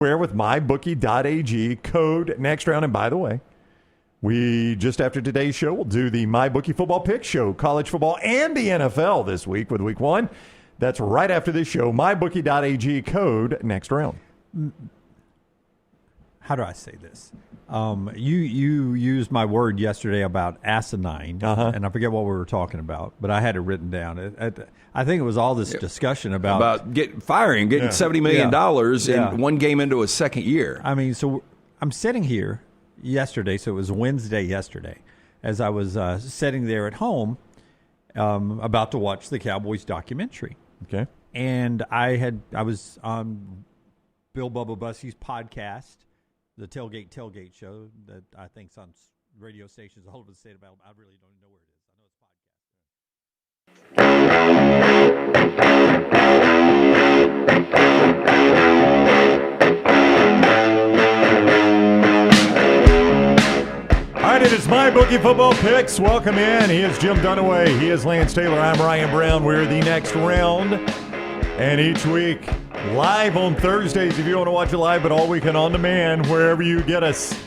with MyBookie.ag, code next round. And by the way, we just after today's show, we'll do the MyBookie football pick show, college football and the NFL this week with week one. That's right after this show. MyBookie.ag, code next round. How do I say this? You used my word yesterday about asinine, and I forget what we were talking about, but I had it written down. I think it was all this discussion about getting $70 million in one game into a second year. I mean, so I'm sitting here yesterday, so it was Wednesday yesterday, as I was sitting there at home about to watch the Cowboys documentary. Okay. And I was on Bill Bubba Bussey's podcast, the Tailgate Show, that I think's on radio stations all over the state of Alabama. I really don't know where it is. I know it's podcast. All right, it is MyBookie football picks. Welcome in. He is Jim Dunaway. He is Lance Taylor. I'm Ryan Brown. We're the next round. And each week, live on Thursdays if you want to watch it live, but all weekend on demand, wherever you get us,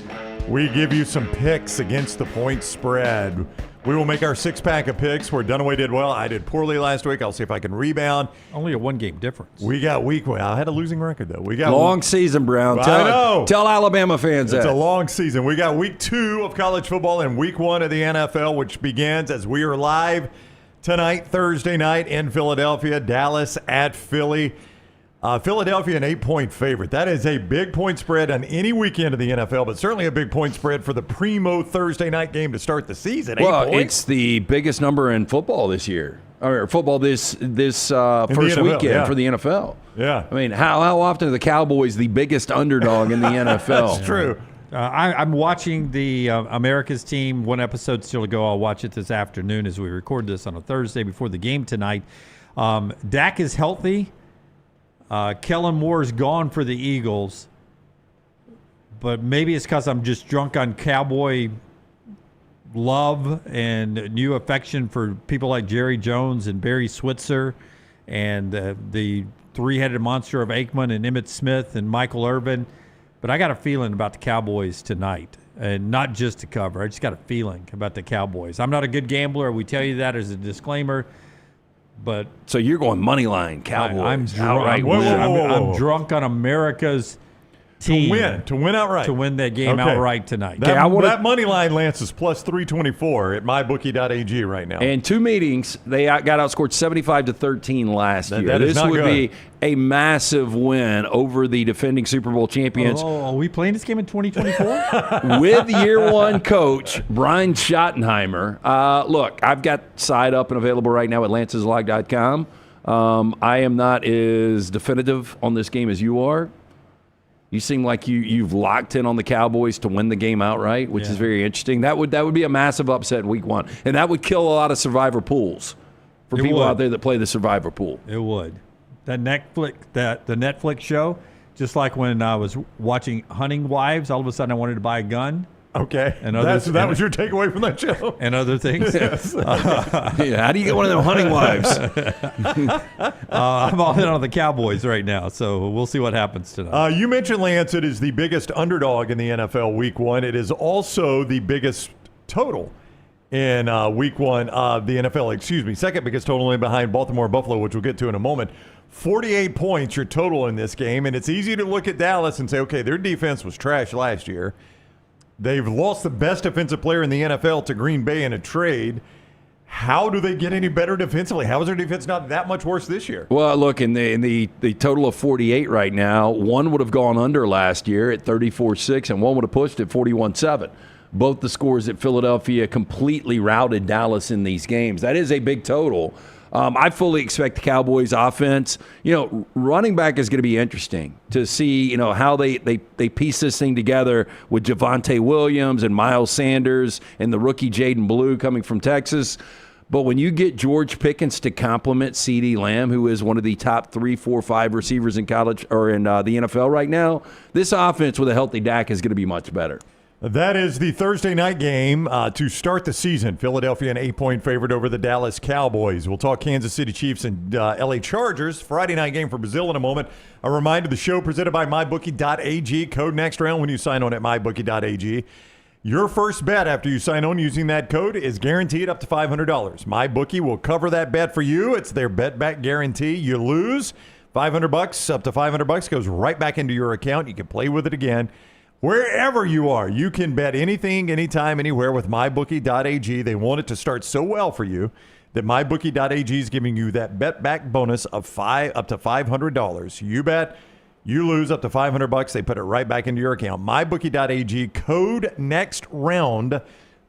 we give you some picks against the point spread. We will make our six-pack of picks where Dunaway did well. I did poorly last week. I'll see if I can rebound. Only a one-game difference. We got week one. I had a losing record, though. We got long season, Brown. Tell Alabama fans that. It's a long season. We got week 2 of college football and week 1 of the NFL, which begins as we are live tonight, Thursday night in Philadelphia, Dallas at Philly. Philadelphia, an 8-point favorite. That is a big point spread on any weekend of the NFL, but certainly a big point spread for the primo Thursday night game to start the season. 8 points. It's the biggest number in football this year, or football this first weekend for the NFL. Yeah. I mean, how often are the Cowboys the biggest underdog in the NFL? That's true. I'm watching the America's Team. One episode still to go. I'll watch it this afternoon as we record this on a Thursday before the game tonight. Dak is healthy. Kellen Moore is gone for the Eagles. But maybe it's because I'm just drunk on Cowboy love and new affection for people like Jerry Jones and Barry Switzer and the three-headed monster of Aikman and Emmitt Smith and Michael Irvin. But I got a feeling about the Cowboys tonight, and not just to cover. I just got a feeling about the Cowboys. I'm not a good gambler. We tell you that as a disclaimer. But so you're going money line Cowboys. I'm drunk. I'm drunk on America's team to win outright, to win that game outright tonight. That money line, Lance, is plus 324 at mybookie.ag right now. And 2 meetings, they got outscored 75-13 last year. This would be a massive win over the defending Super Bowl champions. Oh, are we playing this game in 2024? With year one coach Brian Schottenheimer. Look, I've got side up and available right now at lanceslog.com. I am not as definitive on this game as you are. You seem like you've locked in on the Cowboys to win the game outright, which is very interesting. That would be a massive upset in week 1, and that would kill a lot of survivor pools for people out there that play the survivor pool. It would. The Netflix show, just like when I was watching Hunting Wives, all of a sudden I wanted to buy a gun. Okay, and that was your takeaway from that show? And other things. Yes. How do you get one of them hunting wives? I'm all in on the Cowboys right now, so we'll see what happens tonight. You mentioned, Lance, it is the biggest underdog in the NFL week 1. It is also the biggest total in week 1 of the NFL. Second biggest total in behind Baltimore and Buffalo, which we'll get to in a moment. 48 points your total in this game, and it's easy to look at Dallas and say, okay, their defense was trash last year. They've lost the best defensive player in the NFL to Green Bay in a trade. How do they get any better defensively? How is their defense not that much worse this year? Well, look, in the total of 48 right now, one would have gone under last year at 34-6, and one would have pushed at 41-7. Both the scores at Philadelphia completely routed Dallas in these games. That is a big total. I fully expect the Cowboys offense. Running back is going to be interesting to see, how they piece this thing together with Javonte Williams and Miles Sanders and the rookie Jaden Blue coming from Texas. But when you get George Pickens to complement CeeDee Lamb, who is one of the top 3, 4, 5 receivers in college or in the NFL right now, this offense with a healthy Dak is going to be much better. That is the Thursday night game to start the season. Philadelphia an 8-point favorite over the Dallas Cowboys. We'll talk Kansas City Chiefs and LA Chargers. Friday night game for Brazil in a moment. A reminder, the show presented by MyBookie.ag. Code next round when you sign on at MyBookie.ag. Your first bet after you sign on using that code is guaranteed up to $500. MyBookie will cover that bet for you. It's their bet back guarantee. You lose $500, up to $500 goes right back into your account. You can play with it again. Wherever you are, you can bet anything, anytime, anywhere with MyBookie.ag. They want it to start so well for you that MyBookie.ag is giving you that bet back bonus of up to $500. You bet, you lose up to $500. They put it right back into your account. MyBookie.ag, code next round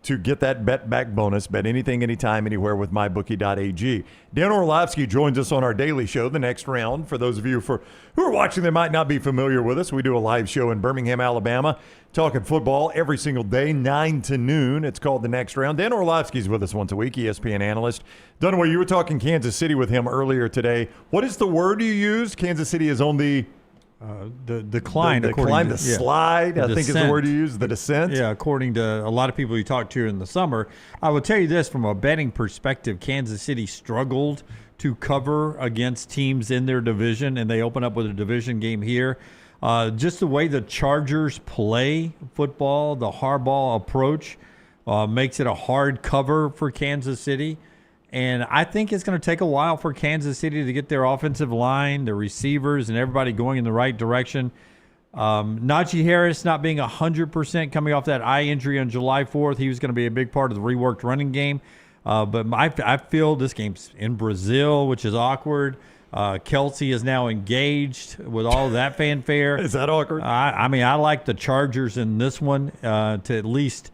to get that bet back bonus. Bet anything, anytime, anywhere with MyBookie.ag. Dan Orlovsky joins us on our daily show, The Next Round. For those of you who are watching that might not be familiar with us, we do a live show in Birmingham, Alabama, talking football every single day, 9 to noon. It's called The Next Round. Dan Orlovsky's with us once a week, ESPN analyst. Dunaway, you were talking Kansas City with him earlier today. What is the word you used? Kansas City is on the decline. The climb, the slide, I think is the word you use, the descent. Yeah, according to a lot of people you talked to in the summer. I will tell you this, from a betting perspective, Kansas City struggled to cover against teams in their division, and they open up with a division game here. Just the way the Chargers play football, the Harbaugh approach makes it a hard cover for Kansas City. And I think it's going to take a while for Kansas City to get their offensive line, their receivers, and everybody going in the right direction. Najee Harris not being 100% coming off that eye injury on July 4th. He was going to be a big part of the reworked running game. But I feel this game's in Brazil, which is awkward. Kelsey is now engaged with all that fanfare. Is that awkward? I mean, I like the Chargers in this one to at least,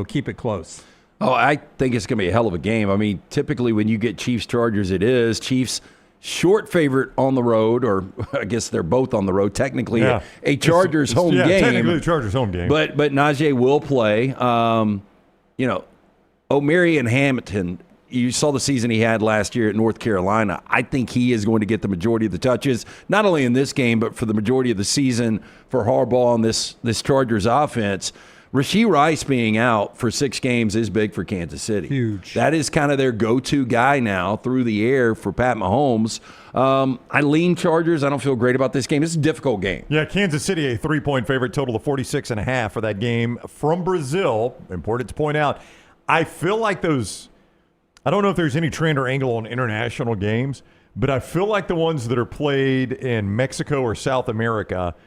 keep it close. Oh, I think it's going to be a hell of a game. I mean, typically when you get Chiefs-Chargers, it is. Chiefs short favorite on the road, or I guess they're both on the road. Technically, a Chargers home game. Yeah, technically a Chargers home game. But Najee will play. O'Mary and Hamilton, you saw the season he had last year at North Carolina. I think he is going to get the majority of the touches, not only in this game, but for the majority of the season for Harbaugh and this Chargers offense. Rashee Rice being out for 6 games is big for Kansas City. Huge. That is kind of their go-to guy now through the air for Pat Mahomes. I lean Chargers. I don't feel great about this game. It's a difficult game. Yeah, Kansas City, a 3-point favorite, total of 46.5 for that game from Brazil. Important to point out. I feel like those – I don't know if there's any trend or angle on international games, but I feel like the ones that are played in Mexico or South America –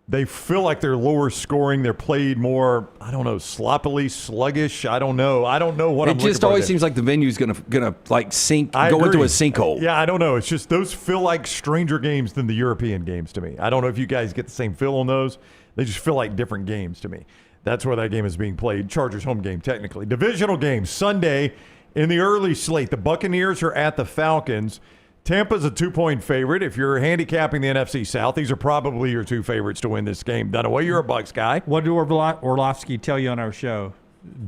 they feel like they're lower scoring. They're played more, I don't know, sloppily, sluggish. I don't know what I'm looking for. It just always seems like the venue's gonna like sink, go into a sinkhole. Yeah, I don't know. It's just those feel like stranger games than the European games to me. I don't know if you guys get the same feel on those. They just feel like different games to me. That's where that game is being played. Chargers home game, technically. Divisional game, Sunday in the early slate. The Buccaneers are at the Falcons. Tampa's a 2-point favorite. If you're handicapping the NFC South, these are probably your 2 favorites to win this game. Dunaway, you're a Bucs guy. What did Orlovsky tell you on our show?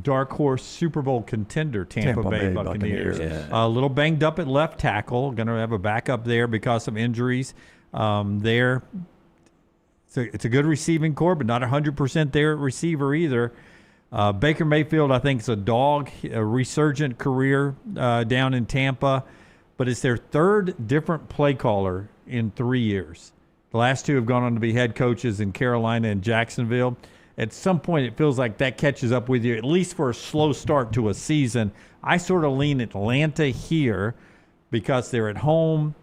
Dark horse Super Bowl contender, Tampa Bay Buccaneers. Yeah. A little banged up at left tackle. Going to have a backup there because of injuries there. It's a good receiving core, but not 100% there at receiver either. Baker Mayfield, I think, is a resurgent career down in Tampa. But it's their 3rd different play caller in 3 years. The last 2 have gone on to be head coaches in Carolina and Jacksonville. At some point, it feels like that catches up with you, at least for a slow start to a season. I sort of lean Atlanta here because they're at home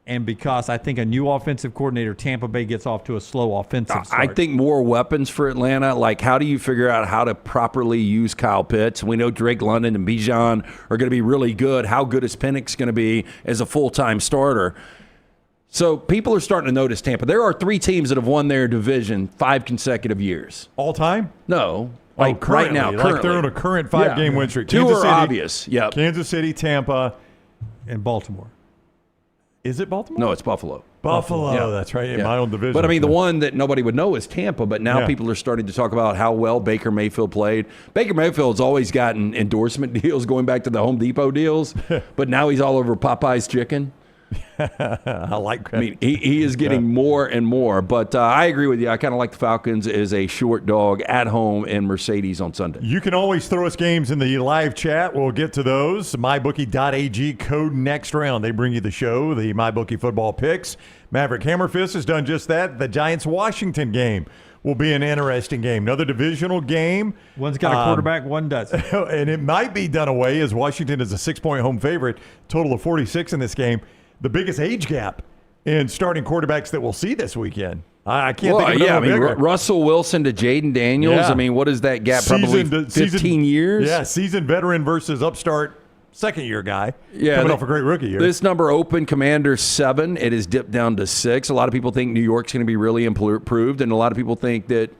and because I think a new offensive coordinator, Tampa Bay, gets off to a slow offensive start. I think more weapons for Atlanta. Like, how do you figure out how to properly use Kyle Pitts? We know Drake London and Bijan are going to be really good. How good is Penix going to be as a full-time starter? So people are starting to notice Tampa. There are 3 teams that have won their division 5 consecutive years. All time? No. Like right now, currently. Like they're on a current 5-game win streak. 2 Kansas are City, obvious. Yep. Kansas City, Tampa. And Baltimore. Is it Baltimore? No, it's Buffalo. Buffalo, Yeah. That's right, in my own division. But, I mean, the one that nobody would know is Tampa, but now people are starting to talk about how well Baker Mayfield played. Baker Mayfield's always gotten endorsement deals going back to the Home Depot deals, but now he's all over Popeye's chicken. I like. I mean, he is getting more and more. But I agree with you. I kind of like the Falcons as a short dog at home in Mercedes on Sunday. You can always throw us games in the live chat. We'll get to those. MyBookie.ag, code next round. They bring you the show, the MyBookie football picks. Maverick Hammerfist has done just that. The Giants-Washington game will be an interesting game. Another divisional game. One's got a quarterback, one doesn't. And it might be done away as Washington is a 6-point home favorite, total of 46 in this game. The biggest age gap in starting quarterbacks that we'll see this weekend. I can't think of another bigger. Russell Wilson to Jaden Daniels. Yeah. I mean, what is that gap? Probably 15 years? Yeah, seasoned veteran versus upstart second-year guy coming off a great rookie year. This number open, Commanders 7. It has dipped down to 6. A lot of people think New York's going to be really improved, and a lot of people think that,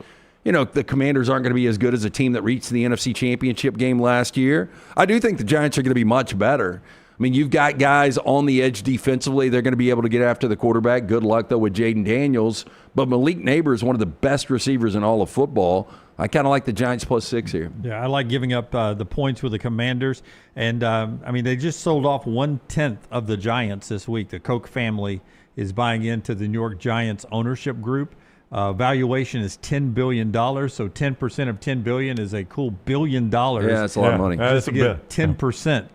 the Commanders aren't going to be as good as a team that reached the NFC Championship game last year. I do think the Giants are going to be much better. I mean, you've got guys on the edge defensively. They're going to be able to get after the quarterback. Good luck, though, with Jaden Daniels. But Malik Neighbor is one of the best receivers in all of football. I kind of like the Giants plus 6 here. Yeah, I like giving up the points with the Commanders. And, they just sold off 1/10 of the Giants this week. The Koch family is buying into the New York Giants ownership group. Valuation is $10 billion, so 10% of $10 billion is a cool $1 billion. Yeah, that's a lot of money. Just to get 10%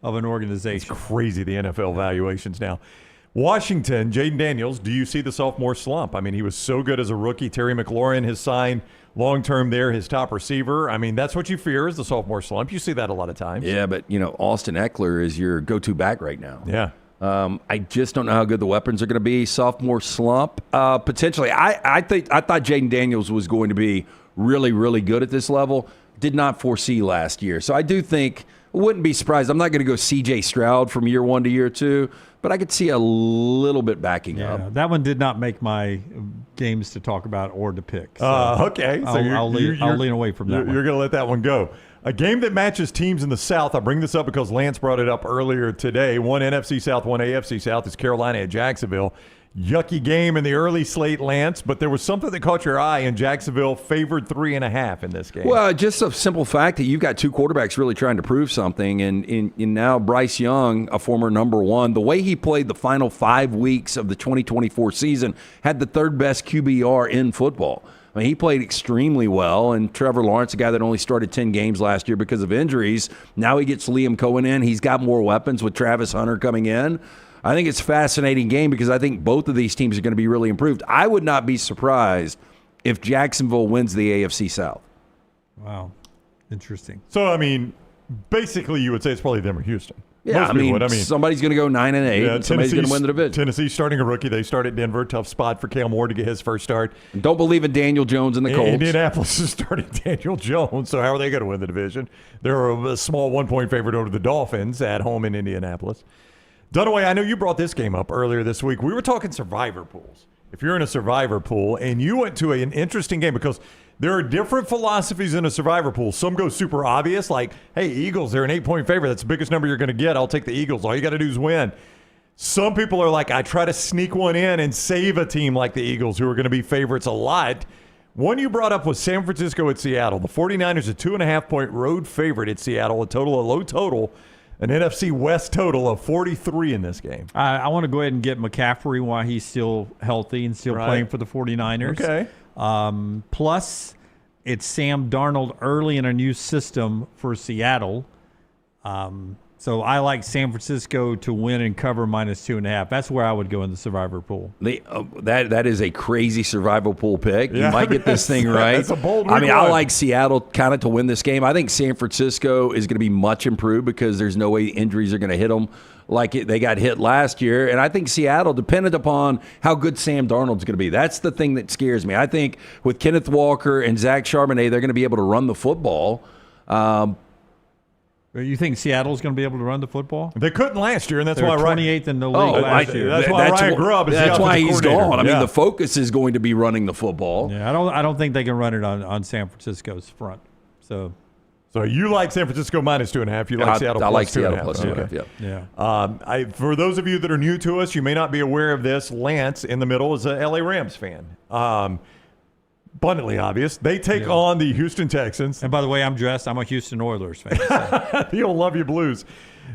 of an organization. It's crazy, the NFL valuations now. Washington, Jaden Daniels, do you see the sophomore slump? I mean, he was so good as a rookie. Terry McLaurin has signed long-term there, his top receiver. I mean, that's what you fear is the sophomore slump. You see that a lot of times. Yeah, but, Austin Eckler is your go-to back right now. Yeah. I just don't know how good the weapons are going to be. Sophomore slump, potentially. I thought Jaden Daniels was going to be really, really good at this level. Did not foresee last year. So I do think, wouldn't be surprised. I'm not going to go C.J. Stroud from year 1 to year 2, but I could see a little bit backing up. That one did not make my games to talk about or to pick. So okay. So I'll lean away from that one. You're going to let that one go. A game that matches teams in the South. I bring this up because Lance brought it up earlier today. One NFC South, one AFC South is Carolina at Jacksonville. Yucky game in the early slate, Lance, but there was something that caught your eye, and Jacksonville favored 3.5 in this game. Well, just a simple fact that you've got two quarterbacks really trying to prove something, and now Bryce Young, a former number 1, the way he played the final 5 weeks of the 2024 season, had the third best QBR in football. I mean, he played extremely well, and Trevor Lawrence, a guy that only started 10 games last year because of injuries, now he gets Liam Cohen in. He's got more weapons with Travis Hunter coming in. I think it's a fascinating game because I think both of these teams are going to be really improved. I would not be surprised if Jacksonville wins the AFC South. Wow. Interesting. So, I mean, basically you would say it's probably them or Houston. Yeah, I mean, somebody's going to go 9-8. Yeah, somebody's going to win the division. Tennessee starting a rookie. They start at Denver. Tough spot for Cale Moore to get his first start. And don't believe in Daniel Jones and the Colts. Indianapolis is starting Daniel Jones. So how are they going to win the division? They're a small 1-point favorite over the Dolphins at home in Indianapolis. Dunaway, I know you brought this game up earlier this week. We were talking survivor pools. If you're in a survivor pool, and you went to an interesting game because there are different philosophies in a survivor pool. Some go super obvious, like, hey, Eagles, they're an 8-point favorite. That's the biggest number you're going to get. I'll take the Eagles. All you got to do is win. Some people are like, I try to sneak one in and save a team like the Eagles who are going to be favorites a lot. One you brought up was San Francisco at Seattle. The 49ers, a 2.5-point road favorite at Seattle, a low total. An NFC West total of 43 in this game. I want to go ahead and get McCaffrey while he's still healthy and still playing for the 49ers. Okay. Plus, it's Sam Darnold early in a new system for Seattle. So I like San Francisco to win and cover -2.5. That's where I would go in the survivor pool. That is a crazy survival pool pick. Yeah, you might get this thing right. That's a bold I mean, one. I like Seattle kind of to win this game. I think San Francisco is going to be much improved because there's no way injuries are going to hit them like they got hit last year. And I think Seattle, dependent upon how good Sam Darnold's going to be, that's the thing that scares me. I think with Kenneth Walker and Zach Charbonnet, they're going to be able to run the football. You think Seattle's going to be able to run the football? They couldn't last year, and that's They're why 28th in the league last year. That's why Ryan Grubb is the That's why offensive he's coordinator. gone. I mean, Yeah. the focus is going to be running the football. Yeah, I don't think they can run it on San Francisco's front. So you like San Francisco -2.5. You like Seattle I like plus Seattle 2.5. plus 2.5. yeah. For those of you that are new to us, you may not be aware of this. Lance, in the middle, is a LA Rams fan. abundantly obvious. They take on the Houston Texans. And by the way, I'm dressed. I'm a Houston Oilers fan. So. You'll love your Blues.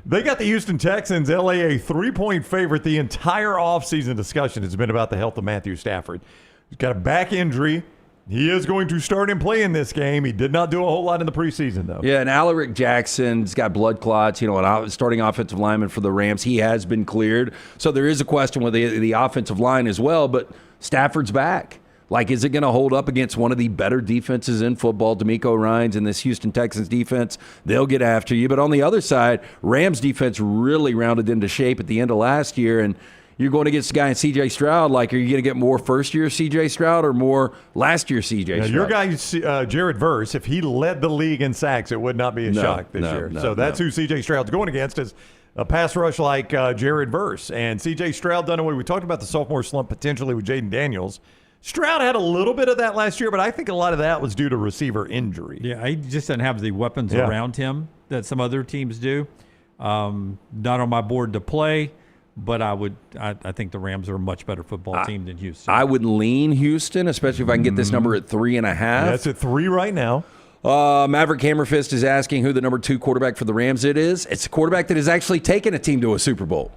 They got the Houston Texans, LA, a 3-point favorite. The entire offseason discussion has been about the health of Matthew Stafford. He's got a back injury. He is going to start and play in this game. He did not do a whole lot in the preseason, though. Yeah, and Alaric Jackson's got blood clots. An starting offensive lineman for the Rams. He has been cleared. So there is a question with the offensive line as well, but Stafford's back. Like, is it going to hold up against one of the better defenses in football? D'Amico Ryans and this Houston Texans defense, they'll get after you. But on the other side, Rams defense really rounded into shape at the end of last year, and you're going against a guy in C.J. Stroud. Like, are you going to get more first-year C.J. Stroud or more last-year C.J. Stroud? Your guy, Jared Verse, if he led the league in sacks, it would not be a shock this year. So that's who C.J. Stroud's going against, is a pass rush like Jared Verse. And C.J. Stroud done away. We talked about the sophomore slump potentially with Jaden Daniels. Stroud had a little bit of that last year, but I think a lot of that was due to receiver injury. Yeah, he just doesn't have the weapons around him that some other teams do. Not on my board to play, but I think the Rams are a much better football team than Houston. I would lean Houston, especially if I can get this number at 3.5. That's at 3 right now. Maverick Hammerfist is asking who the number 2 quarterback for the Rams is. It's a quarterback that has actually taken a team to a Super Bowl.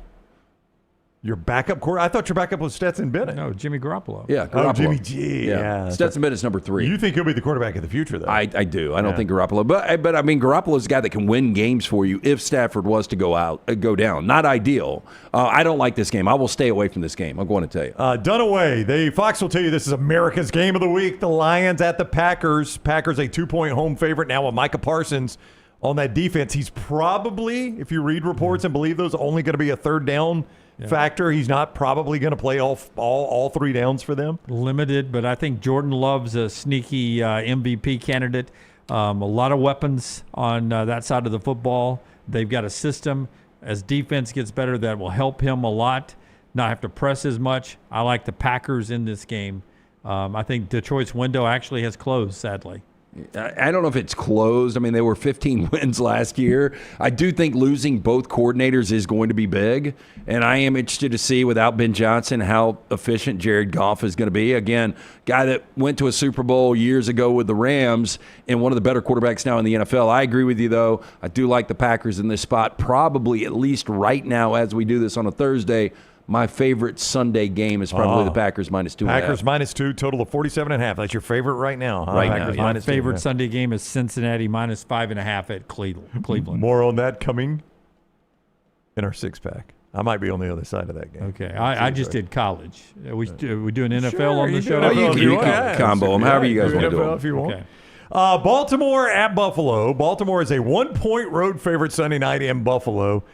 Your backup quarterback? I thought your backup was Stetson Bennett. No, Jimmy Garoppolo. Yeah, Garoppolo. Oh, Jimmy G. Yeah. Stetson Bennett's number 3. You think he'll be the quarterback of the future, though? I do. I don't think Garoppolo. But I mean, Garoppolo's a guy that can win games for you if Stafford was to go down. Not ideal. I don't like this game. I will stay away from this game. I'm going to tell you. Dunaway. Fox will tell you this is America's game of the week. The Lions at the Packers. Packers a 2-point home favorite now with Micah Parsons on that defense. He's probably, if you read reports and believe those, only going to be a third down factor. He's not probably going to play all 3 downs for them. Limited, but I think Jordan Love's a sneaky MVP candidate. A lot of weapons on that side of the football. They've got a system. As defense gets better, that will help him a lot. Not have to press as much. I like the Packers in this game. I think Detroit's window actually has closed, sadly. I don't know if it's closed. I mean, they were 15 wins last year. I do think losing both coordinators is going to be big, and I am interested to see, without Ben Johnson, how efficient Jared Goff is going to be. Again, guy that went to a Super Bowl years ago with the Rams and one of the better quarterbacks now in the NFL. I agree with you, though. I do like the Packers in this spot, probably at least right now as we do this on a Thursday. My favorite Sunday game is probably the Packers -2.5. Packers -2, total of 47.5. That's your favorite right now, huh? Right Packers now, My -2, favorite Sunday game is Cincinnati -5.5 at Cleveland. More on that coming in our 6-pack. I might be on the other side of that game. Okay, I just did college. We doing NFL on you the do show? NFL you can combo them however you guys want to do them. If you want. Okay. Baltimore at Buffalo. Baltimore is a 1-point road favorite Sunday night in Buffalo.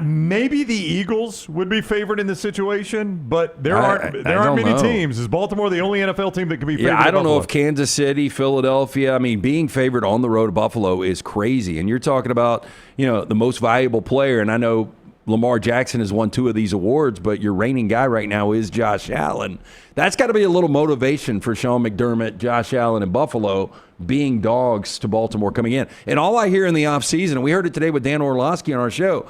Maybe the Eagles would be favored in this situation, but there aren't many teams. Is Baltimore the only NFL team that could be favored? Yeah, I don't know if Kansas City, Philadelphia. I mean, being favored on the road to Buffalo is crazy. And you're talking about, the most valuable player. And I know Lamar Jackson has won 2 of these awards, but your reigning guy right now is Josh Allen. That's got to be a little motivation for Sean McDermott, Josh Allen, and Buffalo being dogs to Baltimore coming in. And all I hear in the offseason, and we heard it today with Dan Orlovsky on our show,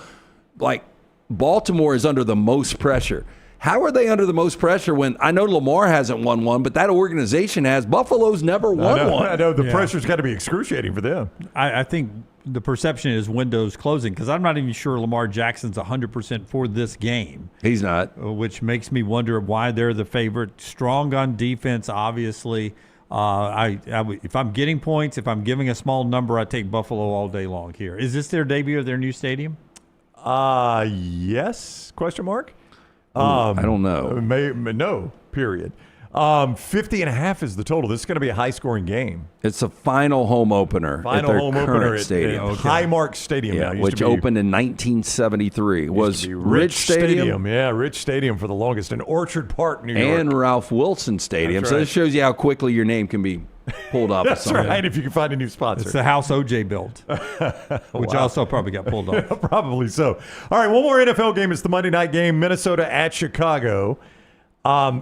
like, Baltimore is under the most pressure. How are they under the most pressure when I know Lamar hasn't won one, but that organization has? Buffalo's never won one. I know the pressure's got to be excruciating for them. I think the perception is windows closing because I'm not even sure Lamar Jackson's 100% for this game. He's not. Which makes me wonder why they're the favorite. Strong on defense, obviously. If I'm getting points, if I'm giving a small number, I take Buffalo all day long here. Is this their debut of their new stadium? Yes? Question mark? I don't know. No, period. 50.5 is the total. This is going to be a high-scoring game. It's a final home opener at their current stadium. At Highmark Stadium now. Which opened in 1973. Was Rich Stadium? Yeah, Rich Stadium for the longest. In Orchard Park, New York. And Ralph Wilson Stadium. That's So right. this shows you how quickly your name can be pulled off. That's right, if you can find a new sponsor. It's the house OJ built, which also probably got pulled off. Probably so. All right, one more NFL game. It's the Monday night game, Minnesota at Chicago.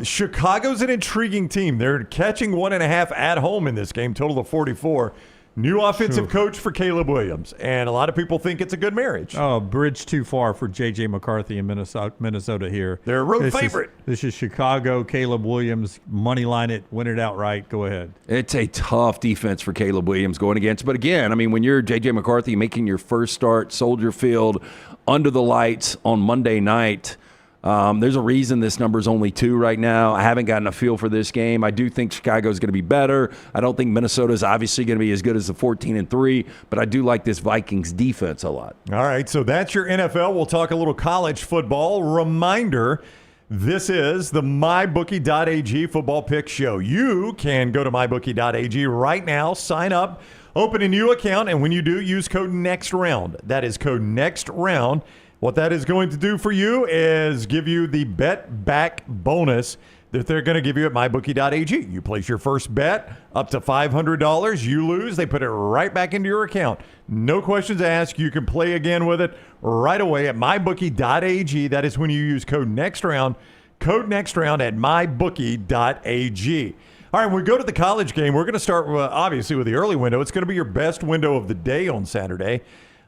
Chicago's an intriguing team. They're catching 1.5 at home in this game, total of 44. New offensive coach for Caleb Williams, and a lot of people think it's a good marriage. Oh, bridge too far for J.J. McCarthy in Minnesota here. They're a road favorite. This is Chicago, Caleb Williams. Money line it, win it outright. Go ahead. It's a tough defense for Caleb Williams going against. But again, I mean, when you're J.J. McCarthy making your first start, Soldier Field, under the lights on Monday night, there's a reason this number's only 2 right now. I haven't gotten a feel for this game. I do think Chicago's going to be better. I don't think Minnesota's obviously going to be as good as the 14-3, but I do like this Vikings defense a lot. All right, so that's your NFL. We'll talk a little college football. Reminder, this is the MyBookie.ag football pick show. You can go to MyBookie.ag right now, sign up, open a new account, and when you do, use code NEXTROUND. That is code NEXTROUND. What that is going to do for you is give you the bet back bonus that they're going to give you at mybookie.ag. You place your first bet up to $500. You lose, they put it right back into your account. No questions asked. You can play again with it right away at mybookie.ag. That is when you use code NEXTROUND. Code NEXTROUND at mybookie.ag. All right, when we go to the college game, we're going to start, obviously, with the early window. It's going to be your best window of the day on Saturday.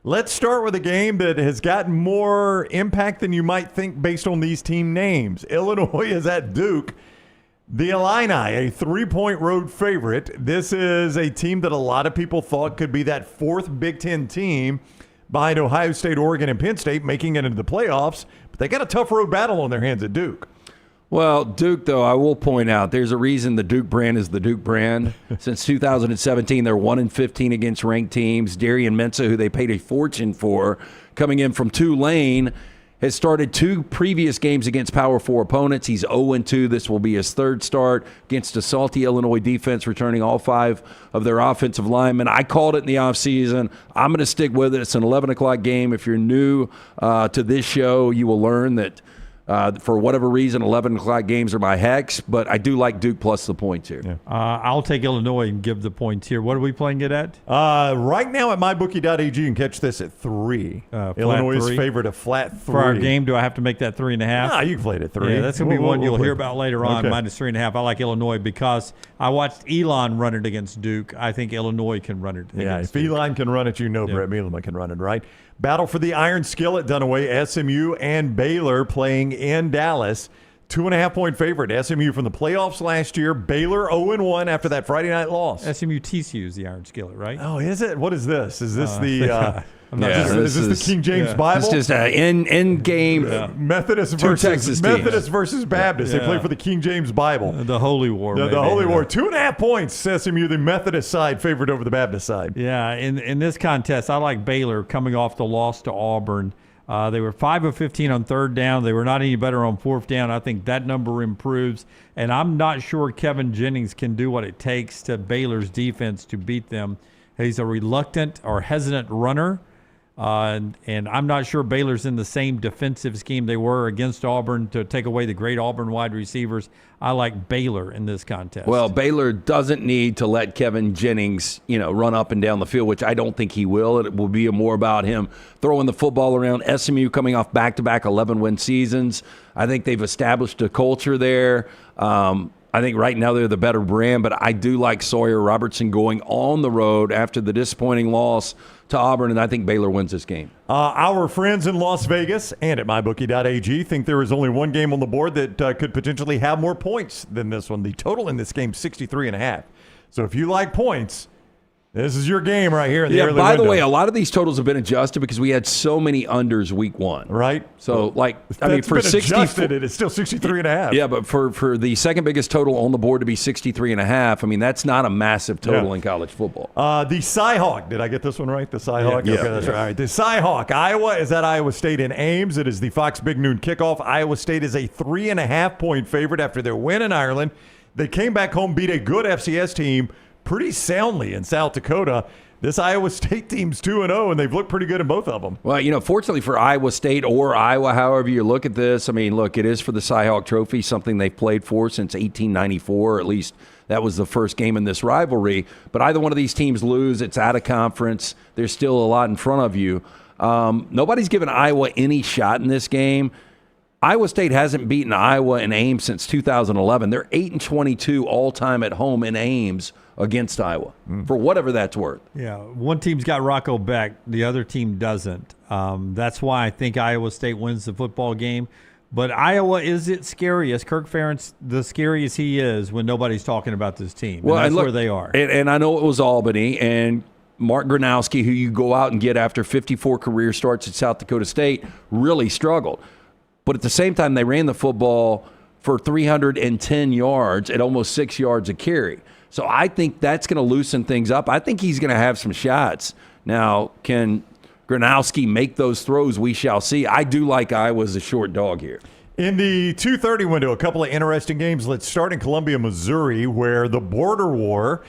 Let's start with a game that has gotten more impact than you might think based on these team names. Illinois is at Duke. The Illini, a 3-point road favorite. This is a team that a lot of people thought could be that 4th Big Ten team behind Ohio State, Oregon, and Penn State, making it into the playoffs. But they got a tough road battle on their hands at Duke. Well, Duke, though, I will point out, there's a reason the Duke brand is the Duke brand. Since 2017, they're 1-15 against ranked teams. Darian Mensah, who they paid a fortune for, coming in from Tulane, has started 2 previous games against Power 4 opponents. He's 0-2. This will be his 3rd start against a salty Illinois defense, returning all 5 of their offensive linemen. I called it in the offseason. I'm going to stick with it. It's an 11 o'clock game. If you're new to this show, you will learn that for whatever reason, 11 o'clock games are my hex, but I do like Duke plus the points here. Yeah. I'll take Illinois and give the points here. What are we playing it at? Right now at mybookie.ag, you can catch this at 3. Illinois is favored a flat 3. For our game, do I have to make that 3.5? Nah, you can play it at 3. Yeah, that's going to be one you'll play hear it. about later on, Okay. minus 3.5. I like Illinois because I watched Elon run it against Duke. I think Illinois can run it Yeah, against if Duke. Elon can run it, you know Brett Bielema can run it, right? Battle for the Iron Skillet, Dunaway, SMU and Baylor playing in Dallas. 2.5-point favorite. SMU from the playoffs last year. Baylor 0-1 after that Friday night loss. SMU TCU is the Iron Skillet, right? Oh, is it? What is this? Is this the I'm not Yeah, sure. is this the King James Bible? It's just an end game. Methodist Two versus Texas Methodist teams. versus Baptist. They Yeah. play for the King James Bible. The Holy War. The maybe. Holy War. 2.5 points. SMU, the Methodist side, favored over the Baptist side. Yeah, in this contest, I like Baylor coming off the loss to Auburn. They were 5 of 15 on 3rd down. They were not any better on 4th down. I think that number improves. And I'm not sure Kevin Jennings can do what it takes to Baylor's defense to beat them. He's a reluctant or hesitant runner. And I'm not sure Baylor's in the same defensive scheme they were against Auburn to take away the great Auburn wide receivers. I like Baylor in this contest. Well, Baylor doesn't need to let Kevin Jennings, run up and down the field, which I don't think he will. It will be more about him throwing the football around. SMU coming off back-to-back 11-win seasons. I think they've established a culture there. I think right now they're the better brand, but I do like Sawyer Robertson going on the road after the disappointing loss to Auburn, and I think Baylor wins this game. Our friends in Las Vegas and at mybookie.ag think there is only one game on the board that could potentially have more points than this one. The total in this game, 63.5. So if you like points, this is your game right here in the early by window. the way, a lot of these totals have been adjusted because we had so many unders week 1. Right? So, for That's been 64, adjusted, it's still 63.5. yeah, but for the second biggest total on the board to be 63.5, that's not a massive total in college football. The Cyhawk. Did I get this one right? The Cyhawk? Yeah. Okay, that's right. All right. The Cyhawk. Iowa is at Iowa State in Ames. It is the Fox Big Noon kickoff. Iowa State is a 3.5-point favorite after their win in Ireland. They came back home, beat a good FCS team pretty soundly in South Dakota. This Iowa State team's 2-0, and they've looked pretty good in both of them. Well, fortunately for Iowa State or Iowa, however you look at this, look, it is for the Cyhawk Trophy, something they've played for since 1894, or at least that was the first game in this rivalry. But either one of these teams lose, it's out of conference. There's still a lot in front of you. Nobody's given Iowa any shot in this game. Iowa State hasn't beaten Iowa in Ames since 2011. They're 8-22 all-time at home in Ames against Iowa, for whatever that's worth. Yeah, one team's got Rocco Beck, the other team doesn't. That's why I think Iowa State wins the football game. But Iowa is it scariest. Kirk Ferentz, the scariest he is when nobody's talking about this team. Well, and that's and look, where they are. And I know it was Albany, and Mark Gronowski, who you go out and get after 54 career starts at South Dakota State, really struggled. But at the same time, they ran the football for 310 yards at almost 6 yards a carry. So I think that's going to loosen things up. I think he's going to have some shots. Now, can Gronowski make those throws? We shall see. I do like Iowa as a short dog here. In the 2:30 window, a couple of interesting games. Let's start in Columbia, Missouri, where the border war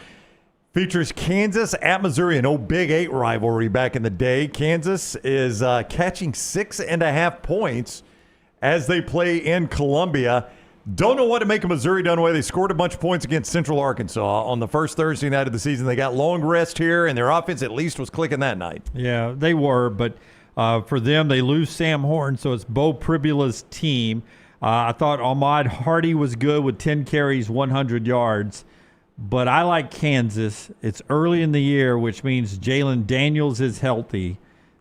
features Kansas at Missouri, an old Big 8 rivalry back in the day. Kansas is catching 6.5 points as they play in Columbia. Don't know what to make of Missouri done away. They scored a bunch of points against Central Arkansas on the first Thursday night of the season. They got long rest here, and their offense at least was clicking that night. Yeah, they were, but for them, they lose Sam Horn, so it's Bo Pribula's team. I thought Ahmad Hardy was good with 10 carries, 100 yards, but I like Kansas. It's early in the year, which means Jalen Daniels is healthy.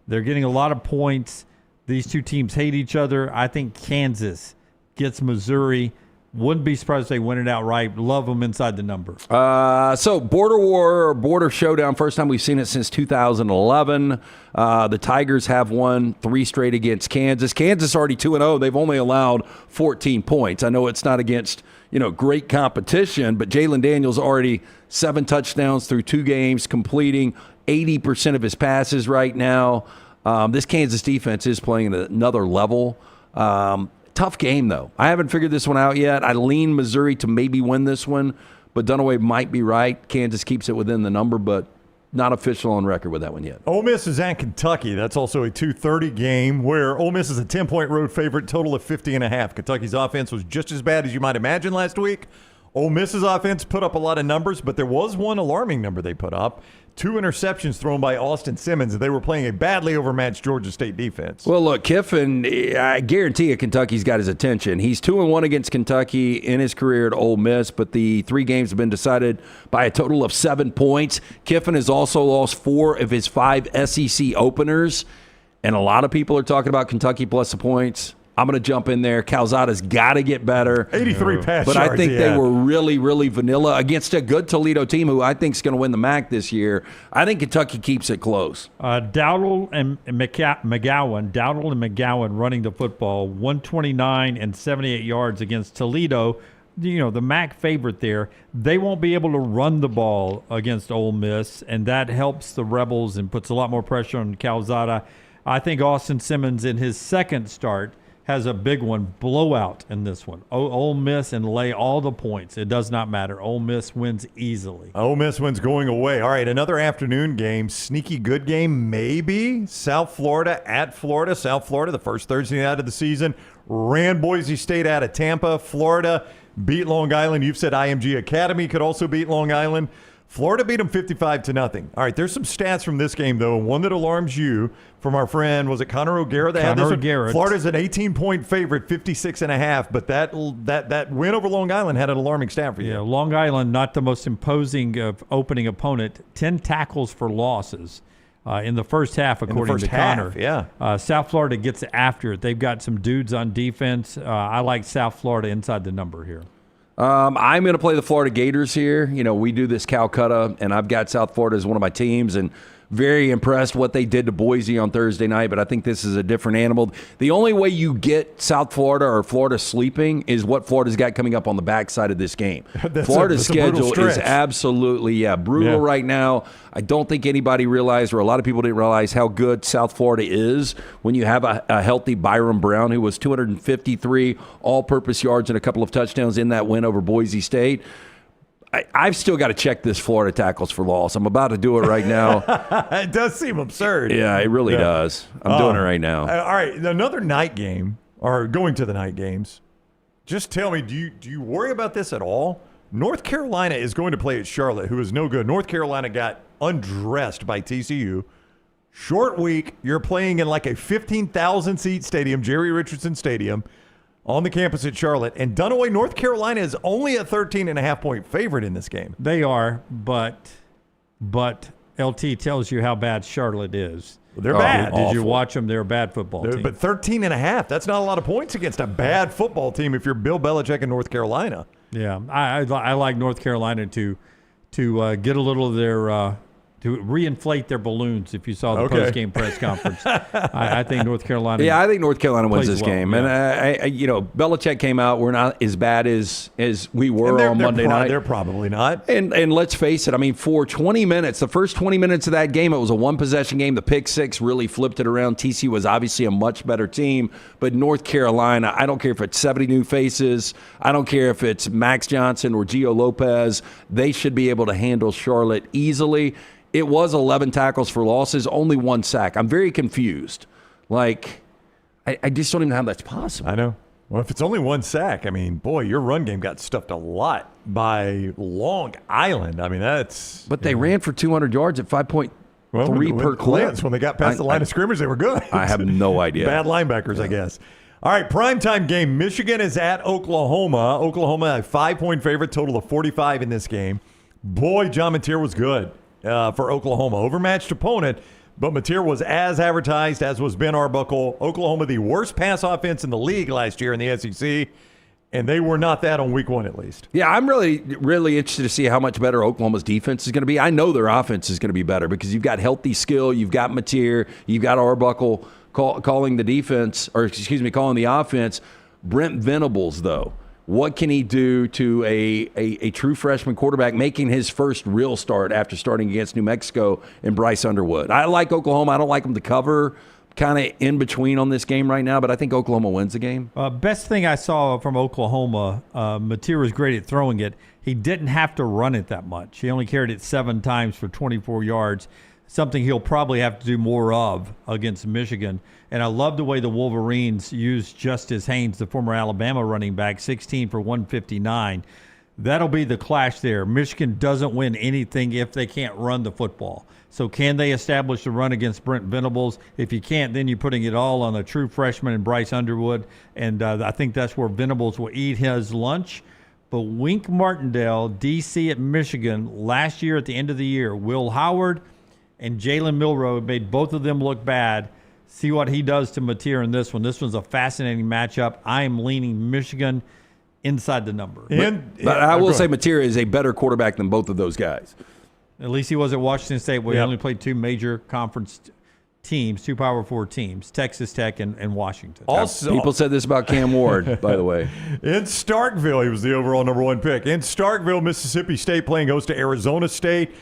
They're getting a lot of points. These two teams hate each other. I think Kansas gets Missouri. Wouldn't be surprised if they win it outright. Love them inside the number. So border war or border showdown, first time we've seen it since 2011. The Tigers have won 3 straight against Kansas. Kansas already 2-0. They've only allowed 14 points. I know it's not against great competition, but Jalen Daniels already 7 touchdowns through 2 games, completing 80% of his passes right now. This Kansas defense is playing at another level. Tough game, though. I haven't figured this one out yet. I lean Missouri to maybe win this one, but Dunaway might be right. Kansas keeps it within the number, but not official on record with that one yet. Ole Miss is at Kentucky. That's also a 2:30 game where Ole Miss is a 10-point road favorite, total of 50.5. Kentucky's offense was just as bad as you might imagine last week. Ole Miss's offense put up a lot of numbers, but there was one alarming number they put up. 2 interceptions thrown by Austin Simmons, and they were playing a badly overmatched Georgia State defense. Well, look, Kiffin, I guarantee you Kentucky's got his attention. He's 2-1 against Kentucky in his career at Ole Miss, but the 3 games have been decided by a total of 7 points. Kiffin has also lost 4 of his 5 SEC openers, and a lot of people are talking about Kentucky plus the points. I'm going to jump in there. Calzada's got to get better. 83 pass But yards, I think they were really, really vanilla against a good Toledo team who I think is going to win the MAC this year. I think Kentucky keeps it close. Dowdle and McGowan running the football, 129 and 78 yards against Toledo. The MAC favorite there. They won't be able to run the ball against Ole Miss, and that helps the Rebels and puts a lot more pressure on Calzada. I think Austin Simmons in his second start has a big one, blowout in this one. Ole Miss and lay all the points. It does not matter. Ole Miss wins easily. Ole Miss wins going away. All right, another afternoon game. Sneaky good game, maybe. South Florida at Florida. South Florida, the first Thursday night of the season, ran Boise State out of Tampa. Florida beat Long Island. You've said IMG Academy could also beat Long Island. Florida beat them 55-0. All right, there's some stats from this game, though, and one that alarms you from our friend, was it Connor O'Gara that had this one? O'Gara. Florida's an 18-point favorite, 56.5, but that win over Long Island had an alarming stat for you. Yeah, Long Island, not the most imposing of opening opponent, 10 tackles for losses in the first half, according to Connor. Yeah. South Florida gets after it. They've got some dudes on defense. I like South Florida inside the number here. I'm going to play the Florida Gators here. We do this Calcutta, and I've got South Florida as one of my teams, and very impressed what they did to Boise on Thursday night, but I think this is a different animal. The only way you get South Florida or Florida sleeping is what Florida's got coming up on the backside of this game. Florida's schedule is absolutely brutal right now. I don't think anybody realized, or a lot of people didn't realize, how good South Florida is when you have a healthy Byron Brown, who was 253 all-purpose yards and a couple of touchdowns in that win over Boise State. I've still got to check this Florida tackles for loss. I'm about to do it right now. It does seem absurd. Yeah, it really does. I'm doing it right now. All right, another night game, or going to the night games. Just tell me, do you worry about this at all? North Carolina is going to play at Charlotte, who is no good. North Carolina got undressed by TCU. Short week, you're playing in like a 15,000-seat stadium, Jerry Richardson Stadium. on the campus at Charlotte. And Dunaway, North Carolina is only a 13.5-point favorite in this game. They are, but LT tells you how bad Charlotte is. They're bad. Did you watch them? They're a bad football team. But 13.5, that's not a lot of points against a bad football team if you're Bill Belichick in North Carolina. Yeah, I like North Carolina to get a little of their to reinflate their balloons. If you saw the post-game press conference, I think North Carolina. Yeah, I think North Carolina wins this well, game, yeah. and Belichick came out. We're not as bad as we were on Monday night. They're probably not. And let's face it. I mean, for 20 minutes, the first 20 minutes of that game, it was a one-possession game. The pick six really flipped it around. TCU was obviously a much better team, but North Carolina, I don't care if it's 70 new faces. I don't care if it's Max Johnson or Gio Lopez. They should be able to handle Charlotte easily. It was 11 tackles for losses, only 1 sack. I'm very confused. Like, I just don't even know how that's possible. I know. Well, if it's only 1 sack, I mean, boy, your run game got stuffed a lot by Long Island. I mean, that's... But they ran for 200 yards at 5.3 per clip. When they got past the line of scrimmage, they were good. I have no idea. Bad linebackers, I guess. All right, primetime game. Michigan is at Oklahoma. Oklahoma, a 5-point favorite, total of 45 in this game. Boy, John Mateer was good. For Oklahoma. Overmatched opponent, but Mateer was as advertised, as was Ben Arbuckle. Oklahoma, the worst pass offense in the league last year in the SEC, and they were not that on week 1 at least. Yeah, I'm really, really interested to see how much better Oklahoma's defense is going to be. I know their offense is going to be better because you've got healthy skill, you've got Mateer, you've got Arbuckle calling the defense, calling the offense. Brent Venables, though. What can he do to a true freshman quarterback making his first real start after starting against New Mexico and Bryce Underwood? I like Oklahoma. I don't like them to cover. Kind of in between on this game right now, but I think Oklahoma wins the game. Best thing I saw from Oklahoma, Mateer was great at throwing it. He didn't have to run it that much. He only carried it 7 times for 24 yards, something he'll probably have to do more of against Michigan. And I love the way the Wolverines used Justice Haynes, the former Alabama running back, 16 for 159. That'll be the clash there. Michigan doesn't win anything if they can't run the football. So can they establish the run against Brent Venables? If you can't, then you're putting it all on a true freshman and Bryce Underwood. And I think that's where Venables will eat his lunch. But Wink Martindale, DC at Michigan, last year at the end of the year, Will Howard and Jalen Milroe made both of them look bad. See what he does to Mateer in this one. This one's a fascinating matchup. I am leaning Michigan inside the number. But I will say Mateer is a better quarterback than both of those guys. At least he was at Washington State, where he only played 2 major conference teams, 2 Power 4 teams, Texas Tech and Washington. Also, people said this about Cam Ward, by the way. In Starkville, he was the overall number 1 pick. In Starkville, Mississippi State playing host to Arizona State.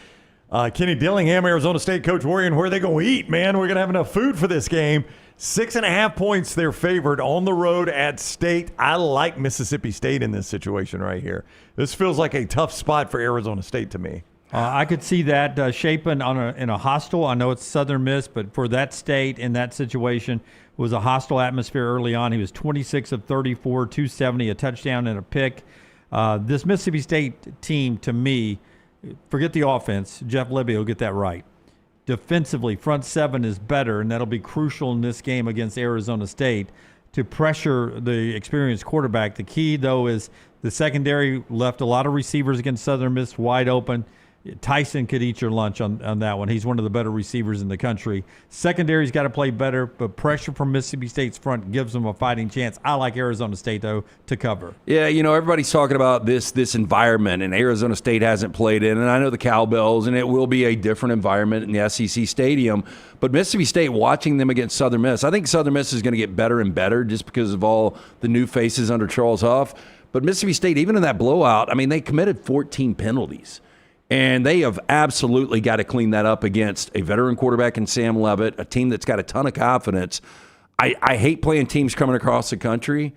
Kenny Dillingham, Arizona State coach, worrying where they going to eat, man. We're going to have enough food for this game. 6.5 points they're favored on the road at State. I like Mississippi State in this situation right here. This feels like a tough spot for Arizona State to me. I could see that Shapen in a hostile. I know it's Southern Miss, but for that state in that situation, it was a hostile atmosphere early on. He was 26 of 34, 270, a touchdown and a pick. This Mississippi State team, to me, forget the offense. Jeff Libby will get that right. Defensively, front 7 is better, and that'll be crucial in this game against Arizona State to pressure the experienced quarterback. The key, though, is the secondary left a lot of receivers against Southern Miss wide open. Tyson could eat your lunch on that one. He's one of the better receivers in the country. Secondary's got to play better, but pressure from Mississippi State's front gives them a fighting chance. I like Arizona State, though, to cover. Yeah, everybody's talking about this environment, and Arizona State hasn't played in, and I know the Cowbells, and it will be a different environment in the SEC Stadium. But Mississippi State, watching them against Southern Miss, I think Southern Miss is going to get better and better just because of all the new faces under Charles Huff. But Mississippi State, even in that blowout, I mean, they committed 14 penalties. And they have absolutely got to clean that up against a veteran quarterback in Sam Leavitt, a team that's got a ton of confidence. I hate playing teams coming across the country,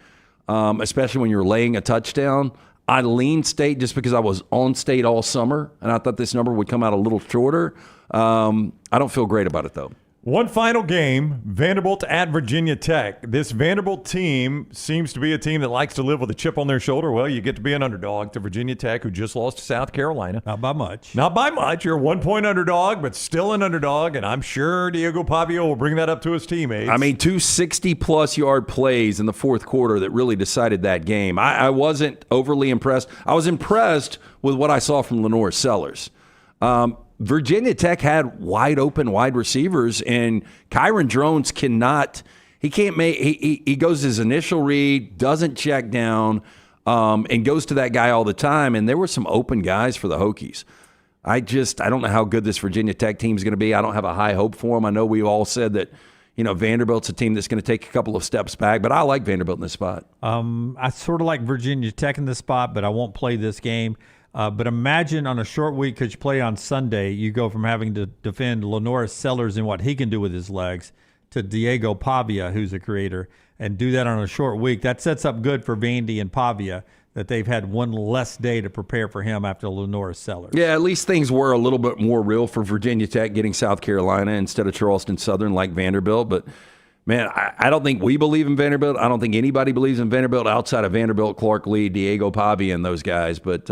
especially when you're laying a touchdown. I lean State just because I was on State all summer, and I thought this number would come out a little shorter. I don't feel great about it, though. One final game, Vanderbilt at Virginia Tech. This Vanderbilt team seems to be a team that likes to live with a chip on their shoulder. Well, you get to be an underdog to Virginia Tech, who just lost to South Carolina. Not by much. Not by much. You're a 1-point underdog, but still an underdog, and I'm sure Diego Pavia will bring that up to his teammates. I mean, 2 60-plus yard plays in the fourth quarter that really decided that game. I wasn't overly impressed. I was impressed with what I saw from Lenore Sellers. Virginia Tech had wide receivers, and Kyron Drones he goes his initial read, doesn't check down, and goes to that guy all the time. And there were some open guys for the Hokies. I don't know how good this Virginia Tech team is going to be. I don't have a high hope for them. I know we all said that, Vanderbilt's a team that's going to take a couple of steps back, but I like Vanderbilt in this spot. I sort of like Virginia Tech in this spot, but I won't play this game. But imagine on a short week, because you play on Sunday, you go from having to defend Lenore Sellers and what he can do with his legs to Diego Pavia, who's a creator, and do that on a short week. That sets up good for Vandy and Pavia, that they've had one less day to prepare for him after Lenore Sellers. Yeah, at least things were a little bit more real for Virginia Tech getting South Carolina instead of Charleston Southern like Vanderbilt. But, man, I don't think we believe in Vanderbilt. I don't think anybody believes in Vanderbilt outside of Vanderbilt, Clark Lee, Diego Pavia, and those guys. But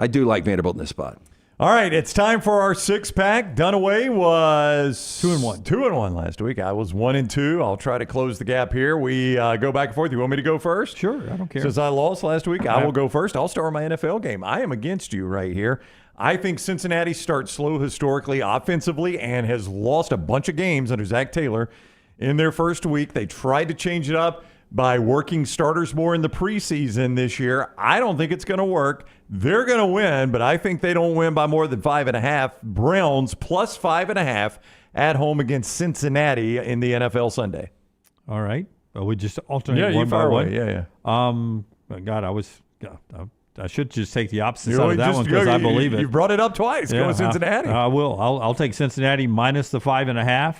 I do like Vanderbilt in this spot. All right, it's time for our six-pack. Dunaway was 2-1. 2-1 last week. I was 1-2. I'll try to close the gap here. We go back and forth. You want me to go first? Sure, I don't care. Since I lost last week, I will go first. I'll start my NFL game. I am against you right here. I think Cincinnati starts slow historically, offensively, and has lost a bunch of games under Zach Taylor in their first week. They tried to change it up by working starters more in the preseason this year. I don't think it's going to work. They're going to win, but I think they don't win by more than 5.5. Browns plus 5.5 at home against Cincinnati in the NFL Sunday. All right. Well, we just alternate you one by fire one. away. Yeah. God, I should just take the opposite side of that one because I believe it. You brought it up twice. Go with Cincinnati. I will. I'll take Cincinnati minus the 5.5.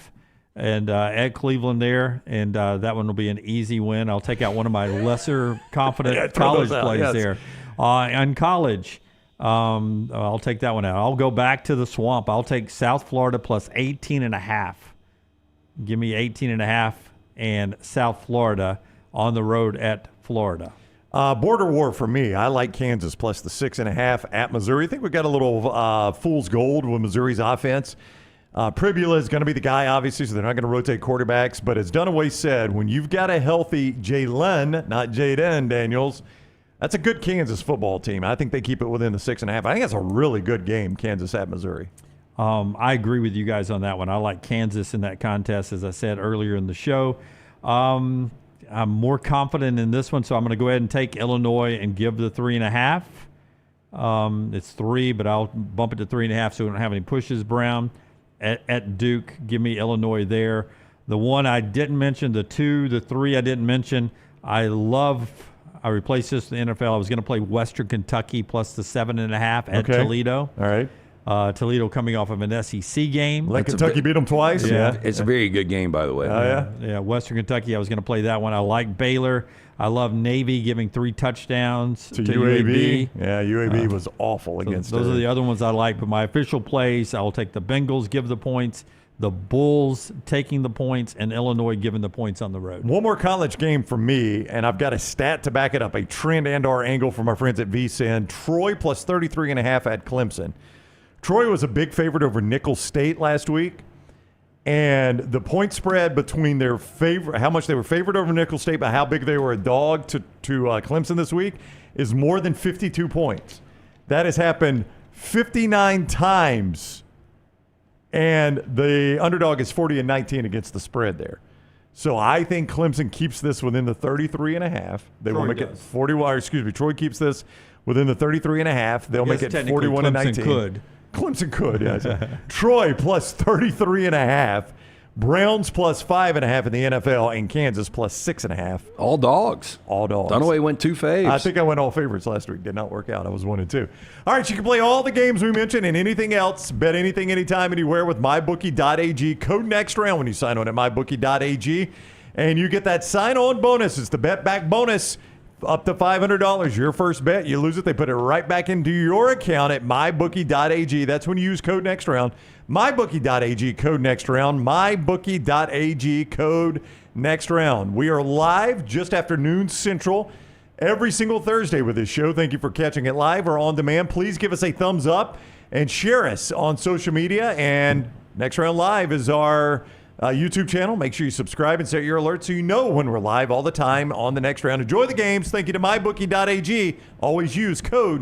And at Cleveland there, and that one will be an easy win. I'll take out one of my lesser confident college plays there. On college, I'll take that one out. I'll go back to the swamp. I'll take South Florida plus 18.5. Give me 18.5 and South Florida on the road at Florida. Border war for me. I like Kansas plus the 6.5 at Missouri. I think we've got a little fool's gold with Missouri's offense. Pribula is going to be the guy, obviously, so they're not going to rotate quarterbacks. But as Dunaway said, when you've got a healthy Jalen, not Jaden Daniels, that's a good Kansas football team. I think they keep it within the 6.5. I think that's a really good game, Kansas at Missouri. I agree with you guys on that one. I like Kansas in that contest, as I said earlier in the show. I'm more confident in this one, so I'm going to go ahead and take Illinois and give the 3.5. It's 3, but I'll bump it to 3.5 so we don't have any pushes. Brown. At Duke, give me Illinois there. The one I didn't mention, the 2, the 3 I didn't mention, I replaced this with the NFL. I was going to play Western Kentucky plus the 7.5 at Toledo. All right. Toledo coming off of an SEC game. Let Kentucky beat them twice. Yeah. It's a very good game, by the way. Oh, yeah? Yeah, Western Kentucky, I was going to play that one. I like Baylor. I love Navy giving 3 touchdowns to UAB. Yeah, UAB was awful against those are the other ones I like. But my official plays, I will take the Bengals, give the points, the Bulls taking the points, and Illinois giving the points on the road. One more college game for me, and I've got a stat to back it up, a trend and our angle from our friends at VSiN. Troy plus 33.5 at Clemson. Troy was a big favorite over Nicholls State last week. And the point spread between how much they were favored over Nicholls State, but how big they were a dog to Clemson this week is more than 52 points. That has happened 59 times. And the underdog is 40-19 against the spread there. So I think Clemson keeps this within the 33.5. They will make it 41. Excuse me, Troy keeps this within the 33.5. They'll make it 41-19. Clemson could, yes. Troy plus 33.5. Browns plus 5.5 in the NFL, and Kansas plus 6.5. All dogs. All dogs. Dunaway went 2 faves. I think I went all favorites last week. Did not work out. I was 1-2. All right, you can play all the games we mentioned and anything else. Bet anything, anytime, anywhere with MyBookie.ag. Code next round when you sign on at MyBookie.ag. And you get that sign-on bonus. It's the bet back bonus. Up to $500, your first bet, you lose it, they put it right back into your account at mybookie.ag. That's when you use code next round. Mybookie.ag, code next round. Mybookie.ag, code next round. We are live just after noon Central every single Thursday with this show. Thank you for catching it live or on demand. Please give us a thumbs up and share us on social media. And Next Round Live is our YouTube channel. Make sure you subscribe and set your alerts so you know when we're live all the time on the Next Round. Enjoy the games. Thank you to mybookie.ag. Always use code